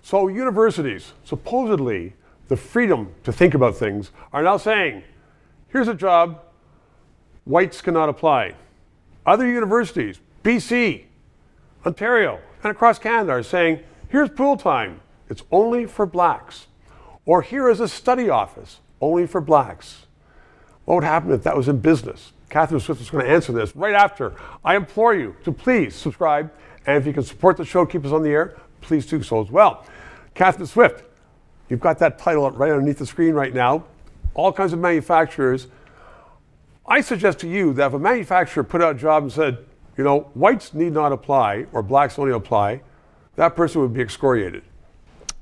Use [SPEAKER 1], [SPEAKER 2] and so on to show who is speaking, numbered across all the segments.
[SPEAKER 1] So universities, supposedly the freedom to think about things, are now saying, here's a job, whites cannot apply. Other universities, BC, Ontario, and across Canada are saying, here's pool time, it's only for blacks. Or here is a study office, only for blacks. What would happen if that was in business? Catherine Swift is going to answer this right after. I implore you to please subscribe, and if you can support the show, keep us on the air, please do so as well. Catherine Swift, you've got that title right underneath the screen right now. All kinds of manufacturers. I suggest to you that if a manufacturer put out a job and said, you know, whites need not apply, or blacks only apply, that person would be excoriated.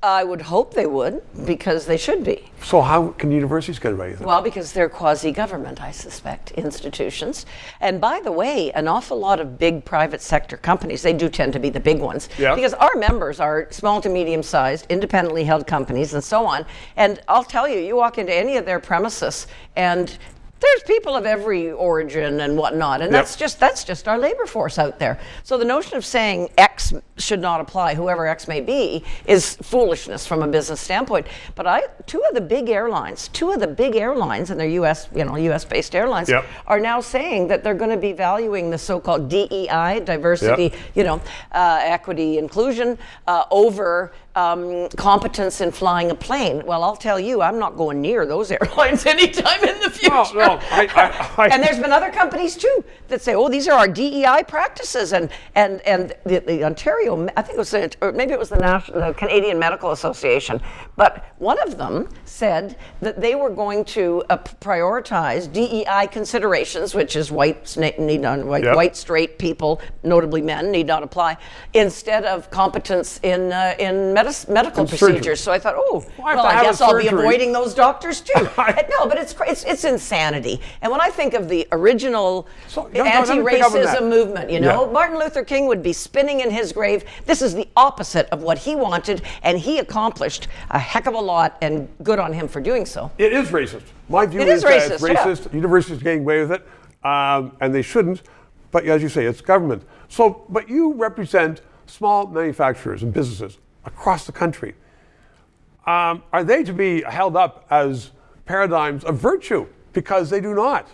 [SPEAKER 2] I would hope they would, because they should be.
[SPEAKER 1] So how can universities get away with it?
[SPEAKER 2] Well, because they're quasi-government, I suspect, institutions. And by the way, an awful lot of big private sector companies, they do tend to be the big ones, because our members are small to medium-sized, independently held companies and so on. And I'll tell you, you walk into any of their premises and there's people of every origin and whatnot, and that's just our labor force out there. So the notion of saying X should not apply, whoever X may be, is foolishness from a business standpoint. But two of the big airlines, and they're US-based airlines, are now saying that they're going to be valuing the so-called DEI, diversity, equity, inclusion, over competence in flying a plane. Well, I'll tell you, I'm not going near those airlines anytime in the future.
[SPEAKER 1] No,
[SPEAKER 2] and there's been other companies too that say, oh, these are our DEI practices, and the Ontario, I think it was, or maybe it was the Canadian Medical Association, but one of them said that they were going to prioritize DEI considerations, which is white straight people, notably men, need not apply, instead of competence in medical procedures. So I thought, I guess I'll be avoiding those doctors too. No, but it's insanity. And when I think of the original anti-racism movement, Martin Luther King would be spinning in his grave. This is the opposite of what he wanted, and he accomplished a heck of a lot, and good on him for doing so.
[SPEAKER 1] It is racist. My view is that it's racist. Yeah. Universities are getting away with it, and they shouldn't. But as you say, it's government. So, but you represent small manufacturers and businesses across the country. Are they to be held up as paradigms of virtue? Because they do not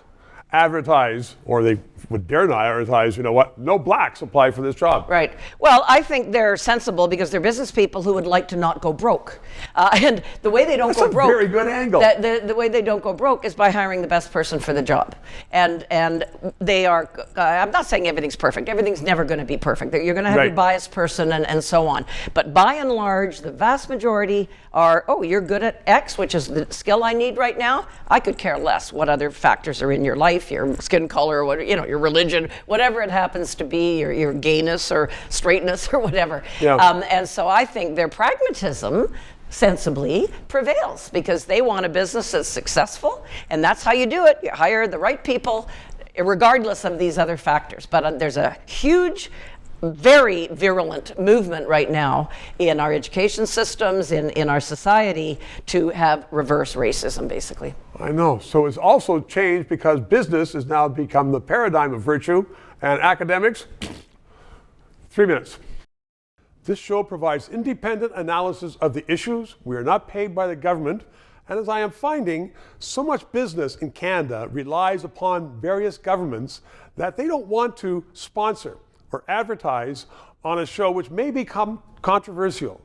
[SPEAKER 1] advertise, or they would dare not advertise, no blacks apply for this job.
[SPEAKER 2] Right. Well, I think they're sensible because they're business people who would like to not go broke. And the way they don't go broke.
[SPEAKER 1] That's a very good angle.
[SPEAKER 2] The way they don't go broke is by hiring the best person for the job. And they are, I'm not saying everything's perfect. Everything's never going to be perfect. You're going to have your biased person and so on. But by and large, the vast majority are, you're good at X, which is the skill I need right now. I could care less what other factors are in your life, your skin color, or your religion, whatever it happens to be, your gayness or straightness or whatever. Yeah. And so I think their pragmatism sensibly prevails because they want a business that's successful, and that's how you do it. You hire the right people regardless of these other factors. But there's a huge, very virulent movement right now in our education systems, in our society, to have reverse racism, basically.
[SPEAKER 1] I know. So it's also changed because business has now become the paradigm of virtue, and academics, 3 minutes. This show provides independent analysis of the issues. We are not paid by the government. And as I am finding, so much business in Canada relies upon various governments that they don't want to sponsor or advertise on a show which may become controversial,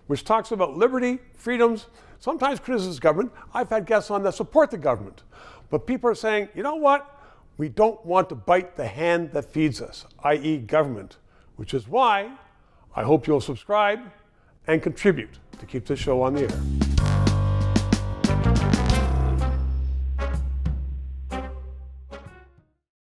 [SPEAKER 1] which talks about liberty, freedoms, sometimes criticizes government. I've had guests on that support the government. But people are saying, you know what? We don't want to bite the hand that feeds us, i.e. government, which is why I hope you'll subscribe and contribute to keep this show on the air.